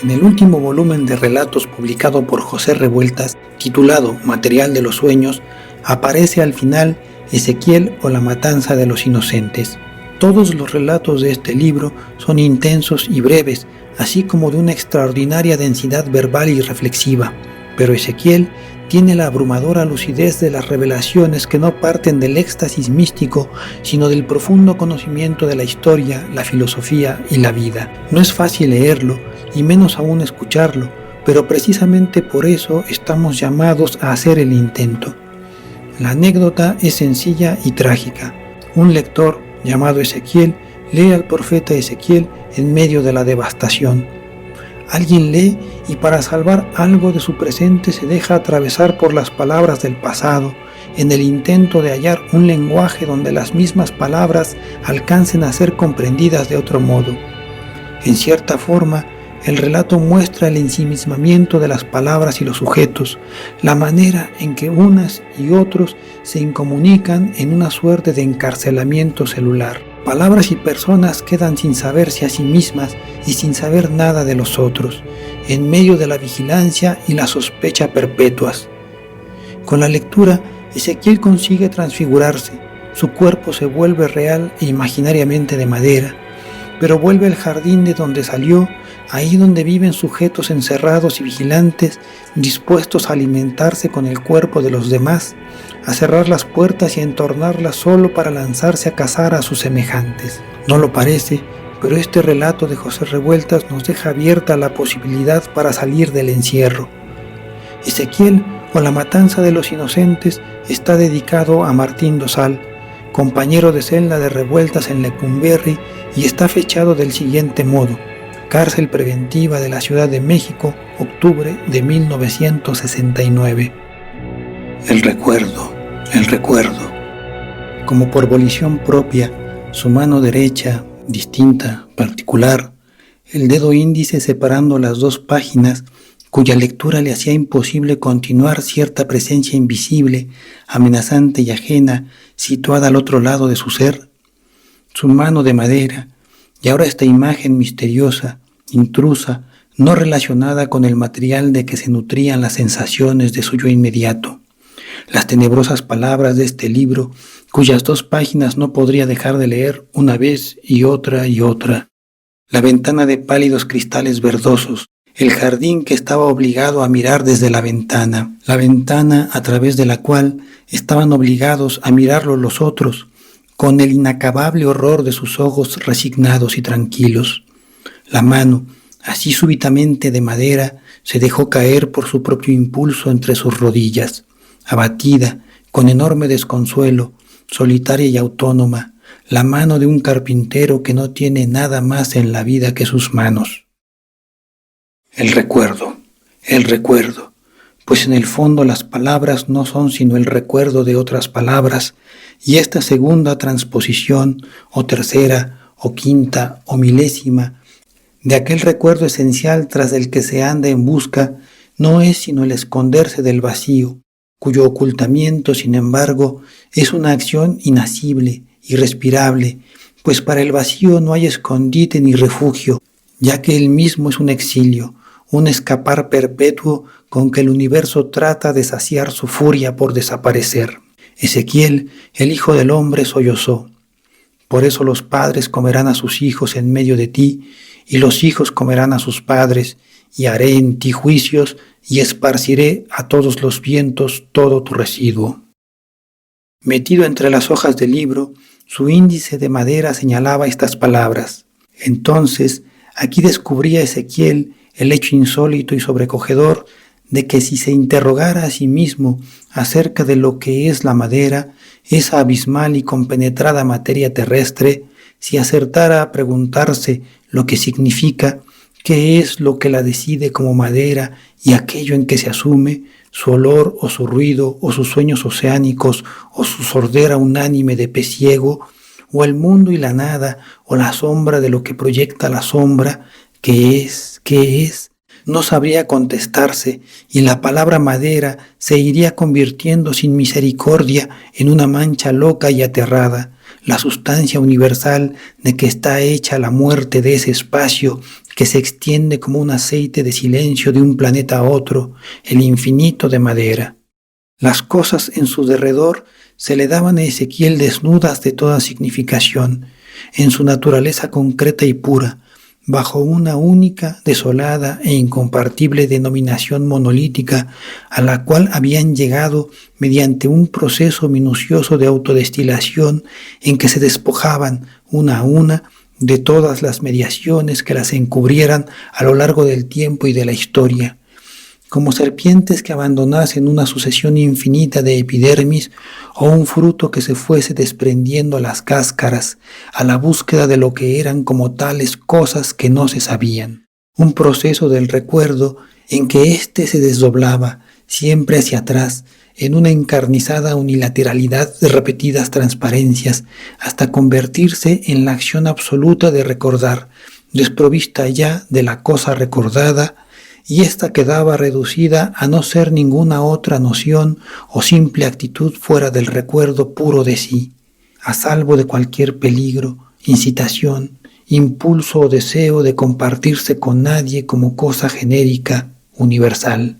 En el último volumen de relatos publicado por José Revueltas, titulado Material de los Sueños, aparece al final Ezequiel o la matanza de los inocentes. Todos los relatos de este libro son intensos y breves, así como de una extraordinaria densidad verbal y reflexiva, pero Ezequiel tiene la abrumadora lucidez de las revelaciones que no parten del éxtasis místico, sino del profundo conocimiento de la historia, la filosofía y la vida. No es fácil leerlo, y menos aún escucharlo, pero precisamente por eso estamos llamados a hacer el intento. La anécdota es sencilla y trágica. Un lector, llamado Ezequiel, lee al profeta Ezequiel en medio de la devastación. Alguien lee y para salvar algo de su presente se deja atravesar por las palabras del pasado, en el intento de hallar un lenguaje donde las mismas palabras alcancen a ser comprendidas de otro modo. En cierta forma, el relato muestra el ensimismamiento de las palabras y los sujetos, la manera en que unas y otros se incomunican en una suerte de encarcelamiento celular. Palabras y personas quedan sin saberse a sí mismas y sin saber nada de los otros, en medio de la vigilancia y la sospecha perpetuas. Con la lectura, Ezequiel consigue transfigurarse, su cuerpo se vuelve real e imaginariamente de madera, pero vuelve al jardín de donde salió, ahí donde viven sujetos encerrados y vigilantes, dispuestos a alimentarse con el cuerpo de los demás, a cerrar las puertas y a entornarlas solo para lanzarse a cazar a sus semejantes. No lo parece, pero este relato de José Revueltas nos deja abierta la posibilidad para salir del encierro. Ezequiel, o la matanza de los inocentes, está dedicado a Martín Dosal, compañero de celda de Revueltas en Lecumberri, y está fechado del siguiente modo: Cárcel Preventiva de la Ciudad de México, octubre de 1969. El recuerdo. Como por volición propia, su mano derecha, distinta, particular, el dedo índice separando las dos páginas, cuya lectura le hacía imposible continuar cierta presencia invisible, amenazante y ajena, situada al otro lado de su ser, su mano de madera, y ahora esta imagen misteriosa, intrusa, no relacionada con el material de que se nutrían las sensaciones de su yo inmediato. Las tenebrosas palabras de este libro, cuyas dos páginas no podría dejar de leer una vez y otra y otra. La ventana de pálidos cristales verdosos, el jardín que estaba obligado a mirar desde la ventana a través de la cual estaban obligados a mirarlo los otros, con el inacabable horror de sus ojos resignados y tranquilos. La mano, así súbitamente de madera, se dejó caer por su propio impulso entre sus rodillas, abatida, con enorme desconsuelo, solitaria y autónoma, la mano de un carpintero que no tiene nada más en la vida que sus manos. El recuerdo, pues en el fondo las palabras no son sino el recuerdo de otras palabras, y esta segunda transposición, o tercera, o quinta, o milésima, de aquel recuerdo esencial tras el que se anda en busca, no es sino el esconderse del vacío, cuyo ocultamiento, sin embargo, es una acción inasible, irrespirable, pues para el vacío no hay escondite ni refugio, ya que él mismo es un exilio, un escapar perpetuo con que el universo trata de saciar su furia por desaparecer. Ezequiel, el Hijo del Hombre, sollozó. Por eso los padres comerán a sus hijos en medio de ti, y los hijos comerán a sus padres, y haré en ti juicios, y esparciré a todos los vientos todo tu residuo. Metido entre las hojas del libro, su índice de madera señalaba estas palabras. Entonces, aquí descubría Ezequiel el hecho insólito y sobrecogedor de que si se interrogara a sí mismo acerca de lo que es la madera, esa abismal y compenetrada materia terrestre, si acertara a preguntarse lo que significa, qué es lo que la decide como madera y aquello en que se asume, su olor o su ruido o sus sueños oceánicos o su sordera unánime de pez ciego, o el mundo y la nada o la sombra de lo que proyecta la sombra, ¿qué es? No sabría contestarse, y la palabra madera se iría convirtiendo sin misericordia en una mancha loca y aterrada, la sustancia universal de que está hecha la muerte de ese espacio que se extiende como un aceite de silencio de un planeta a otro, el infinito de madera. Las cosas en su derredor se le daban a Ezequiel desnudas de toda significación, en su naturaleza concreta y pura, bajo una única, desolada e incompartible denominación monolítica a la cual habían llegado mediante un proceso minucioso de autodestilación en que se despojaban una a una de todas las mediaciones que las encubrieran a lo largo del tiempo y de la historia, como serpientes que abandonasen una sucesión infinita de epidermis o un fruto que se fuese desprendiendo las cáscaras a la búsqueda de lo que eran como tales cosas que no se sabían. Un proceso del recuerdo en que éste se desdoblaba siempre hacia atrás en una encarnizada unilateralidad de repetidas transparencias hasta convertirse en la acción absoluta de recordar, desprovista ya de la cosa recordada, y ésta quedaba reducida a no ser ninguna otra noción o simple actitud fuera del recuerdo puro de sí, a salvo de cualquier peligro, incitación, impulso o deseo de compartirse con nadie como cosa genérica, universal.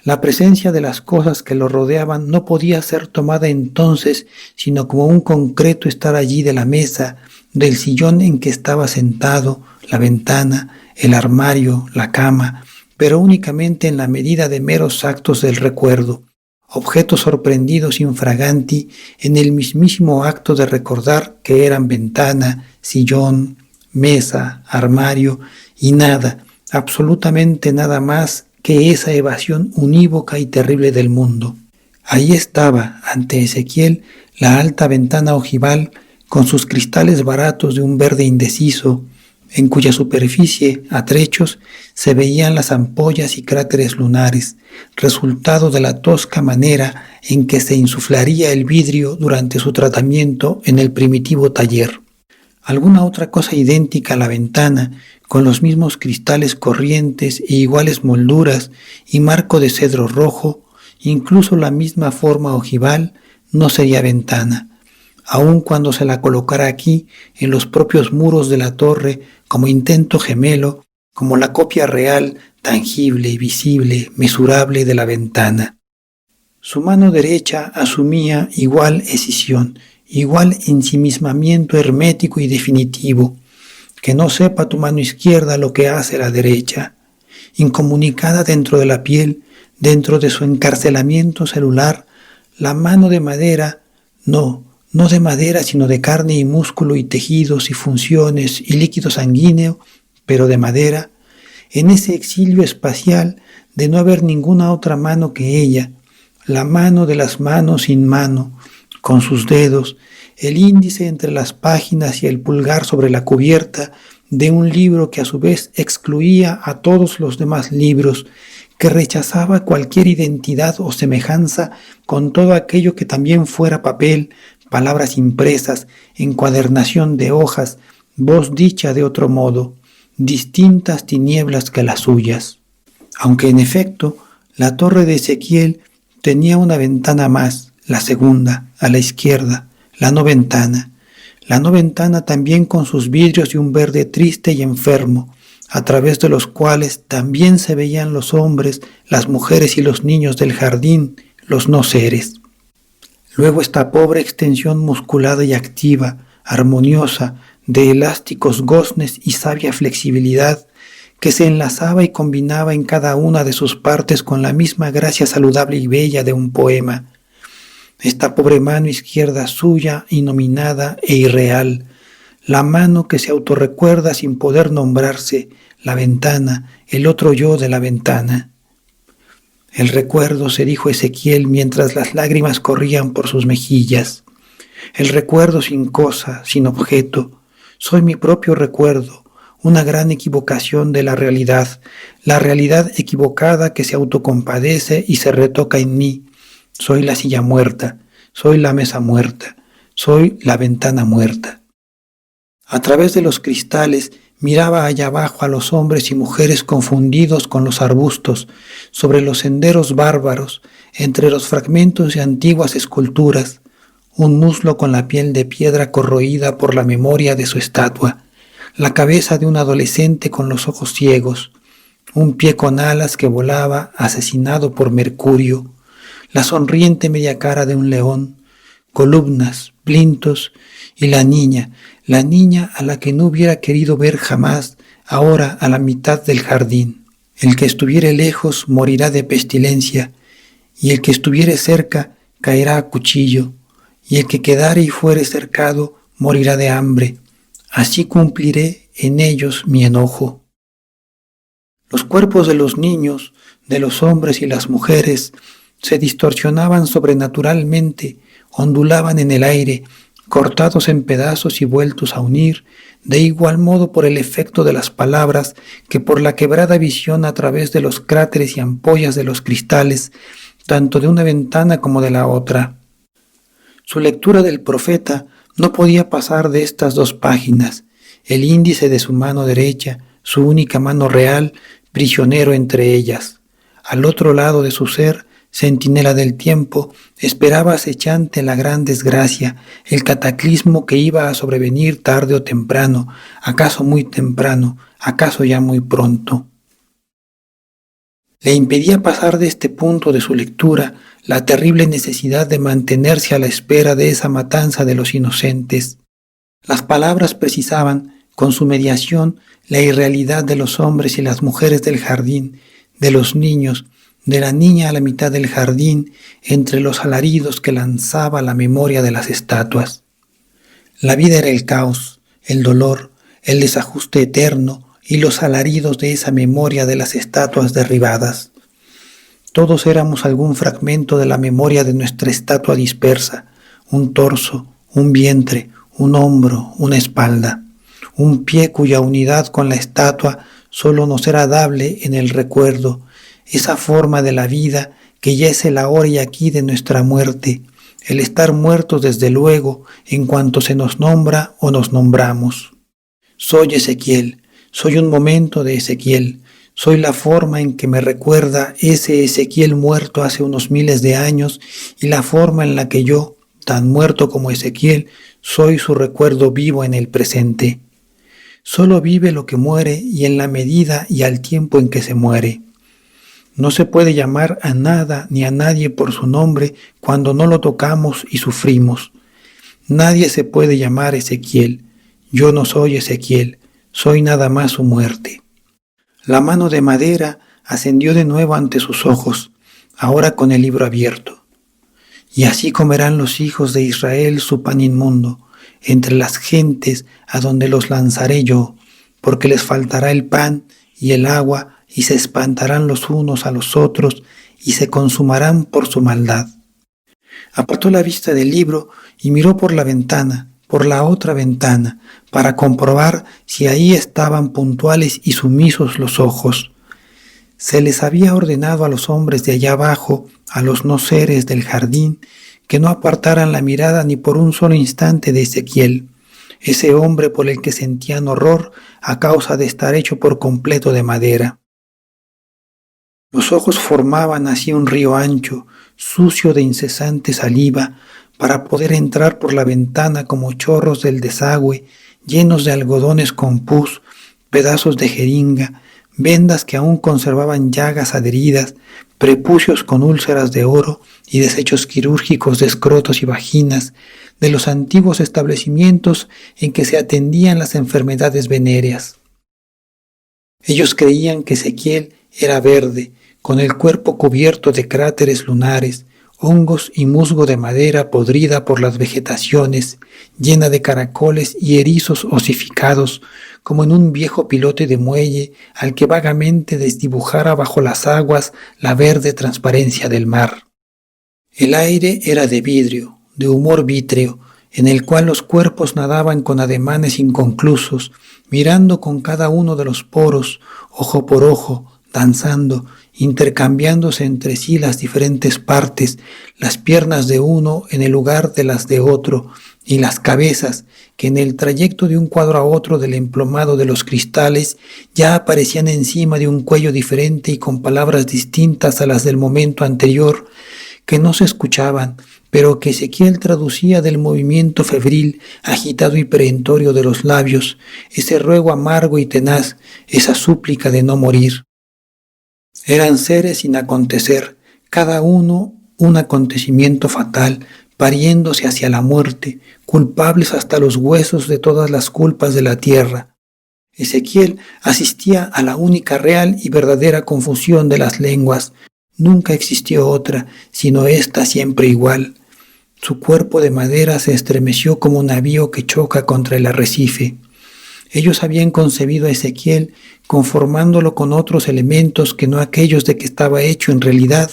La presencia de las cosas que lo rodeaban no podía ser tomada entonces sino como un concreto estar allí de la mesa, del sillón en que estaba sentado, la ventana, el armario, la cama, pero únicamente en la medida de meros actos del recuerdo, objetos sorprendidos infraganti en el mismísimo acto de recordar que eran ventana, sillón, mesa, armario y nada, absolutamente nada más que esa evasión unívoca y terrible del mundo. Ahí estaba, ante Ezequiel, la alta ventana ojival con sus cristales baratos de un verde indeciso, en cuya superficie, a trechos, se veían las ampollas y cráteres lunares, resultado de la tosca manera en que se insuflaría el vidrio durante su tratamiento en el primitivo taller. Alguna otra cosa idéntica a la ventana, con los mismos cristales corrientes e iguales molduras y marco de cedro rojo, incluso la misma forma ojival, no sería ventana, aun cuando se la colocara aquí en los propios muros de la torre como intento gemelo, como la copia real, tangible, visible, mesurable de la ventana. Su mano derecha asumía igual escisión, igual ensimismamiento hermético y definitivo, que no sepa tu mano izquierda lo que hace la derecha, incomunicada dentro de la piel, dentro de su encarcelamiento celular, la mano de madera, no de madera sino de carne y músculo y tejidos y funciones y líquido sanguíneo, pero de madera, en ese exilio espacial de no haber ninguna otra mano que ella, la mano de las manos sin mano, con sus dedos, el índice entre las páginas y el pulgar sobre la cubierta de un libro que a su vez excluía a todos los demás libros, que rechazaba cualquier identidad o semejanza con todo aquello que también fuera papel, palabras impresas, encuadernación de hojas, voz dicha de otro modo, distintas tinieblas que las suyas. Aunque en efecto, la torre de Ezequiel tenía una ventana más, la segunda, a la izquierda, la no ventana también con sus vidrios de un verde triste y enfermo, a través de los cuales también se veían los hombres, las mujeres y los niños del jardín, los no seres. Luego esta pobre extensión musculada y activa, armoniosa, de elásticos goznes y sabia flexibilidad, que se enlazaba y combinaba en cada una de sus partes con la misma gracia saludable y bella de un poema. Esta pobre mano izquierda suya, innominada e irreal, la mano que se autorrecuerda sin poder nombrarse, la ventana, el otro yo de la ventana. El recuerdo, se dijo Ezequiel mientras las lágrimas corrían por sus mejillas. El recuerdo sin cosa, sin objeto. Soy mi propio recuerdo, una gran equivocación de la realidad equivocada que se autocompadece y se retoca en mí. Soy la silla muerta, soy la mesa muerta, soy la ventana muerta. A través de los cristales miraba allá abajo a los hombres y mujeres confundidos con los arbustos, sobre los senderos bárbaros, entre los fragmentos de antiguas esculturas, un muslo con la piel de piedra corroída por la memoria de su estatua, la cabeza de un adolescente con los ojos ciegos, un pie con alas que volaba asesinado por Mercurio, la sonriente media cara de un león, columnas, plintos y la niña a la que no hubiera querido ver jamás, ahora a la mitad del jardín. El que estuviere lejos morirá de pestilencia, y el que estuviere cerca caerá a cuchillo, y el que quedare y fuere cercado morirá de hambre. Así cumpliré en ellos mi enojo. Los cuerpos de los niños, de los hombres y las mujeres se distorsionaban sobrenaturalmente, ondulaban en el aire, cortados en pedazos y vueltos a unir, de igual modo por el efecto de las palabras que por la quebrada visión a través de los cráteres y ampollas de los cristales, tanto de una ventana como de la otra. Su lectura del profeta no podía pasar de estas 2 páginas, el índice de su mano derecha, su única mano real, prisionero entre ellas. Al otro lado de su ser, centinela del tiempo, esperaba acechante la gran desgracia, el cataclismo que iba a sobrevenir tarde o temprano, acaso muy temprano, acaso ya muy pronto. Le impedía pasar de este punto de su lectura la terrible necesidad de mantenerse a la espera de esa matanza de los inocentes. Las palabras precisaban, con su mediación, la irrealidad de los hombres y las mujeres del jardín, de los niños, de la niña a la mitad del jardín, entre los alaridos que lanzaba la memoria de las estatuas. La vida era el caos, el dolor, el desajuste eterno y los alaridos de esa memoria de las estatuas derribadas. Todos éramos algún fragmento de la memoria de nuestra estatua dispersa, un torso, un vientre, un hombro, una espalda, un pie cuya unidad con la estatua solo nos era dable en el recuerdo, esa forma de la vida que ya es el ahora y aquí de nuestra muerte, el estar muertos desde luego en cuanto se nos nombra o nos nombramos. Soy Ezequiel, soy un momento de Ezequiel, soy la forma en que me recuerda ese Ezequiel muerto hace unos miles de años y la forma en la que yo, tan muerto como Ezequiel, soy su recuerdo vivo en el presente. Solo vive lo que muere y en la medida y al tiempo en que se muere. No se puede llamar a nada ni a nadie por su nombre cuando no lo tocamos y sufrimos. Nadie se puede llamar Ezequiel. Yo no soy Ezequiel, soy nada más su muerte. La mano de madera ascendió de nuevo ante sus ojos, ahora con el libro abierto. Y así comerán los hijos de Israel su pan inmundo, entre las gentes a donde los lanzaré yo, porque les faltará el pan y el agua, y se espantarán los unos a los otros, y se consumarán por su maldad. Apartó la vista del libro y miró por la ventana, por la otra ventana, para comprobar si ahí estaban puntuales y sumisos los ojos. Se les había ordenado a los hombres de allá abajo, a los no seres del jardín, que no apartaran la mirada ni por un solo instante de Ezequiel, ese hombre por el que sentían horror a causa de estar hecho por completo de madera. Los ojos formaban así un río ancho, sucio de incesante saliva, para poder entrar por la ventana como chorros del desagüe, llenos de algodones con pus, pedazos de jeringa, vendas que aún conservaban llagas adheridas, prepucios con úlceras de oro y desechos quirúrgicos de escrotos y vaginas, de los antiguos establecimientos en que se atendían las enfermedades venéreas. Ellos creían que Ezequiel era verde, con el cuerpo cubierto de cráteres lunares, hongos y musgo de madera podrida por las vegetaciones, llena de caracoles y erizos osificados, como en un viejo pilote de muelle al que vagamente desdibujara bajo las aguas la verde transparencia del mar. El aire era de vidrio, de humor vítreo, en el cual los cuerpos nadaban con ademanes inconclusos, mirando con cada uno de los poros, ojo por ojo, danzando, intercambiándose entre sí las diferentes partes, las piernas de uno en el lugar de las de otro, y las cabezas, que en el trayecto de un cuadro a otro del emplomado de los cristales ya aparecían encima de un cuello diferente y con palabras distintas a las del momento anterior, que no se escuchaban, pero que Ezequiel traducía del movimiento febril, agitado y perentorio de los labios, ese ruego amargo y tenaz, esa súplica de no morir. Eran seres sin acontecer, cada uno un acontecimiento fatal, pariéndose hacia la muerte, culpables hasta los huesos de todas las culpas de la tierra. Ezequiel asistía a la única real y verdadera confusión de las lenguas. Nunca existió otra, sino esta siempre igual. Su cuerpo de madera se estremeció como un navío que choca contra el arrecife. Ellos habían concebido a Ezequiel conformándolo con otros elementos que no aquellos de que estaba hecho en realidad.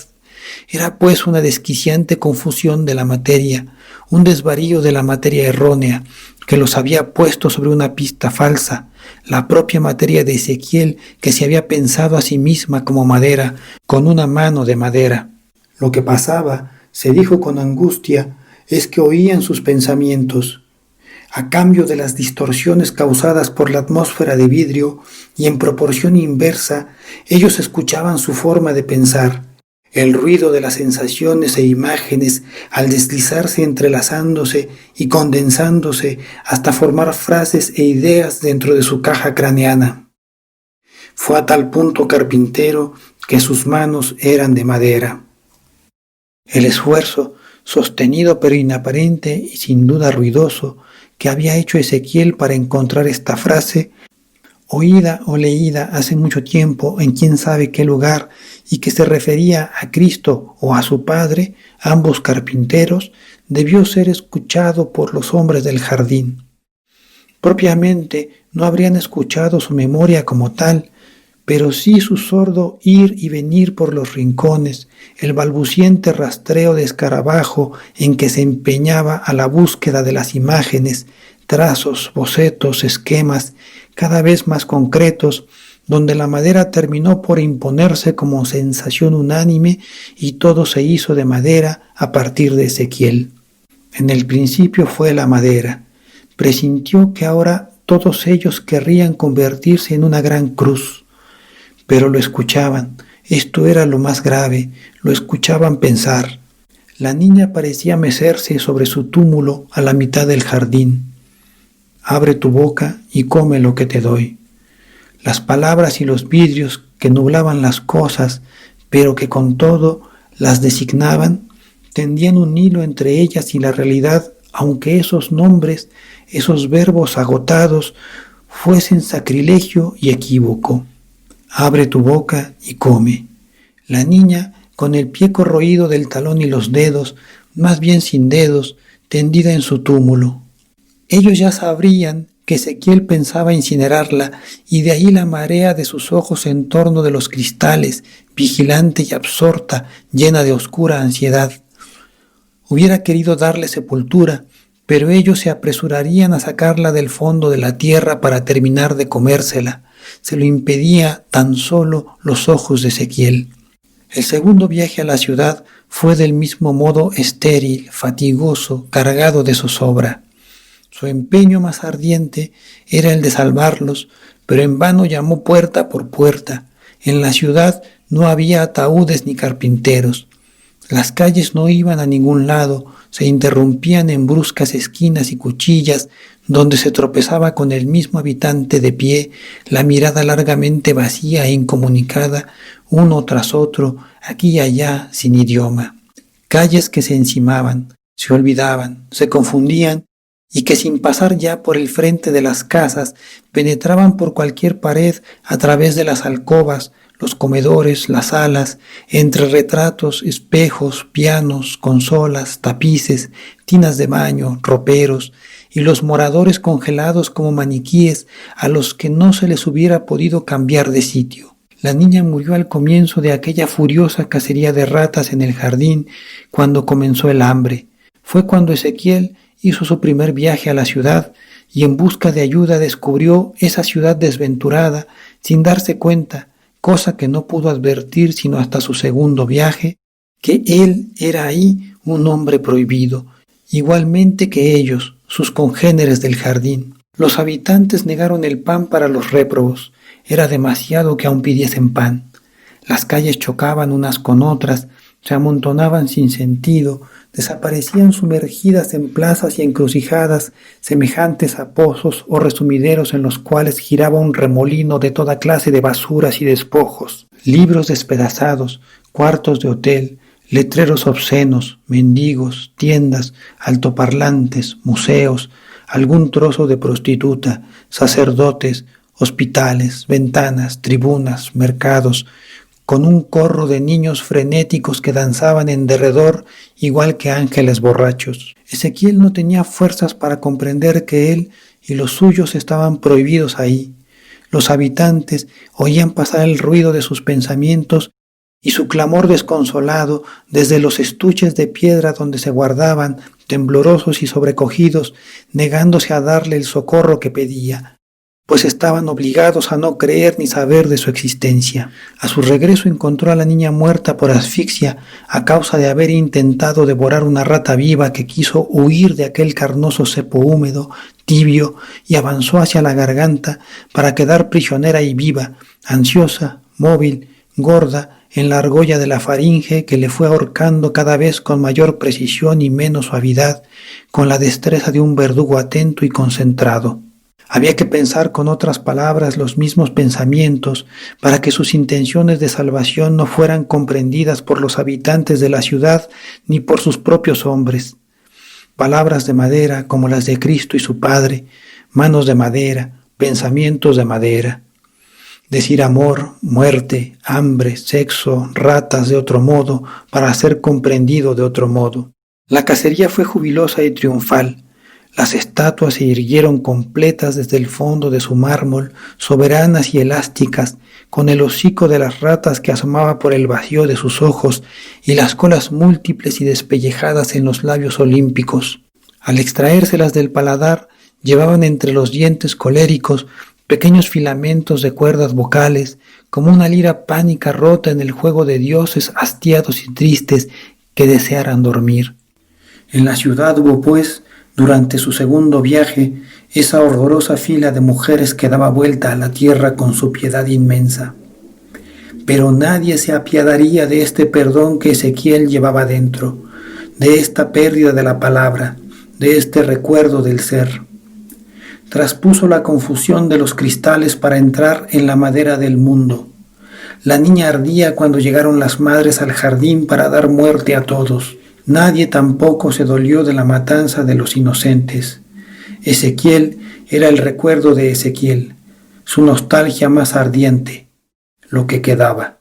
Era pues una desquiciante confusión de la materia, un desvarío de la materia errónea, que los había puesto sobre una pista falsa, la propia materia de Ezequiel que se había pensado a sí misma como madera, con una mano de madera. Lo que pasaba, se dijo con angustia, es que oían sus pensamientos. A cambio de las distorsiones causadas por la atmósfera de vidrio y en proporción inversa, ellos escuchaban su forma de pensar. El ruido de las sensaciones e imágenes al deslizarse entrelazándose y condensándose hasta formar frases e ideas dentro de su caja craneana. Fue a tal punto carpintero que sus manos eran de madera. El esfuerzo, sostenido pero inaparente y sin duda ruidoso, que había hecho Ezequiel para encontrar esta frase, oída o leída hace mucho tiempo en quién sabe qué lugar y que se refería a Cristo o a su Padre, ambos carpinteros, debió ser escuchado por los hombres del jardín. Propiamente no habrían escuchado su memoria como tal, pero sí su sordo ir y venir por los rincones, el balbuciente rastreo de escarabajo en que se empeñaba a la búsqueda de las imágenes, trazos, bocetos, esquemas, cada vez más concretos, donde la madera terminó por imponerse como sensación unánime y todo se hizo de madera a partir de Ezequiel. En el principio fue la madera. Presintió que ahora todos ellos querrían convertirse en una gran cruz. Pero lo escuchaban, esto era lo más grave, lo escuchaban pensar. La niña parecía mecerse sobre su túmulo a la mitad del jardín. Abre tu boca y come lo que te doy. Las palabras y los vidrios que nublaban las cosas, pero que con todo las designaban, tendían un hilo entre ellas y la realidad, aunque esos nombres, esos verbos agotados, fuesen sacrilegio y equívoco. Abre tu boca y come. La niña, con el pie corroído del talón y los dedos, más bien sin dedos, tendida en su túmulo. Ellos ya sabrían que Ezequiel pensaba incinerarla, y de ahí la marea de sus ojos en torno de los cristales, vigilante y absorta, llena de oscura ansiedad. Hubiera querido darle sepultura, pero ellos se apresurarían a sacarla del fondo de la tierra para terminar de comérsela. Se lo impedía tan solo los ojos de Ezequiel. El segundo viaje a la ciudad fue del mismo modo estéril, fatigoso, cargado de zozobra. Su empeño más ardiente era el de salvarlos, pero en vano llamó puerta por puerta. En la ciudad no había ataúdes ni carpinteros. Las calles no iban a ningún lado, se interrumpían en bruscas esquinas y cuchillas, donde se tropezaba con el mismo habitante de pie, la mirada largamente vacía e incomunicada, uno tras otro, aquí y allá, sin idioma. Calles que se encimaban, se olvidaban, se confundían, y que sin pasar ya por el frente de las casas, penetraban por cualquier pared a través de las alcobas, los comedores, las salas, entre retratos, espejos, pianos, consolas, tapices, tinas de baño, roperos, y los moradores congelados como maniquíes a los que no se les hubiera podido cambiar de sitio. La niña murió al comienzo de aquella furiosa cacería de ratas en el jardín, cuando comenzó el hambre. Fue cuando Ezequiel hizo su primer viaje a la ciudad y en busca de ayuda descubrió esa ciudad desventurada sin darse cuenta, cosa que no pudo advertir sino hasta su segundo viaje, que él era ahí un hombre prohibido, igualmente que ellos, sus congéneres del jardín. Los habitantes negaron el pan para los réprobos, era demasiado que aún pidiesen pan. Las calles chocaban unas con otras, se amontonaban sin sentido, desaparecían sumergidas en plazas y encrucijadas semejantes a pozos o resumideros en los cuales giraba un remolino de toda clase de basuras y despojos, libros despedazados, cuartos de hotel, letreros obscenos, mendigos, tiendas, altoparlantes, museos, algún trozo de prostituta, sacerdotes, hospitales, ventanas, tribunas, mercados, con un corro de niños frenéticos que danzaban en derredor igual que ángeles borrachos. Ezequiel no tenía fuerzas para comprender que él y los suyos estaban prohibidos ahí. Los habitantes oían pasar el ruido de sus pensamientos y su clamor desconsolado desde los estuches de piedra donde se guardaban, temblorosos y sobrecogidos, negándose a darle el socorro que pedía, pues estaban obligados a no creer ni saber de su existencia. A su regreso encontró a la niña muerta por asfixia a causa de haber intentado devorar una rata viva que quiso huir de aquel carnoso cepo húmedo, tibio, y avanzó hacia la garganta para quedar prisionera y viva, ansiosa, móvil, gorda, en la argolla de la faringe que le fue ahorcando cada vez con mayor precisión y menos suavidad, con la destreza de un verdugo atento y concentrado. Había que pensar con otras palabras los mismos pensamientos para que sus intenciones de salvación no fueran comprendidas por los habitantes de la ciudad ni por sus propios hombres. Palabras de madera como las de Cristo y su Padre, manos de madera, pensamientos de madera. Decir amor, muerte, hambre, sexo, ratas de otro modo para ser comprendido de otro modo. La cacería fue jubilosa y triunfal. Las estatuas se irguieron completas desde el fondo de su mármol, soberanas y elásticas, con el hocico de las ratas que asomaba por el vacío de sus ojos y las colas múltiples y despellejadas en los labios olímpicos. Al extraérselas del paladar, llevaban entre los dientes coléricos pequeños filamentos de cuerdas vocales, como una lira pánica rota en el juego de dioses hastiados y tristes que desearan dormir. En la ciudad hubo, pues, durante su segundo viaje, esa horrorosa fila de mujeres que daba vuelta a la tierra con su piedad inmensa. Pero nadie se apiadaría de este perdón que Ezequiel llevaba dentro, de esta pérdida de la palabra, de este recuerdo del ser. Traspuso la confusión de los cristales para entrar en la madera del mundo. La niña ardía cuando llegaron las madres al jardín para dar muerte a todos. Nadie tampoco se dolió de la matanza de los inocentes. Ezequiel era el recuerdo de Ezequiel, su nostalgia más ardiente, lo que quedaba.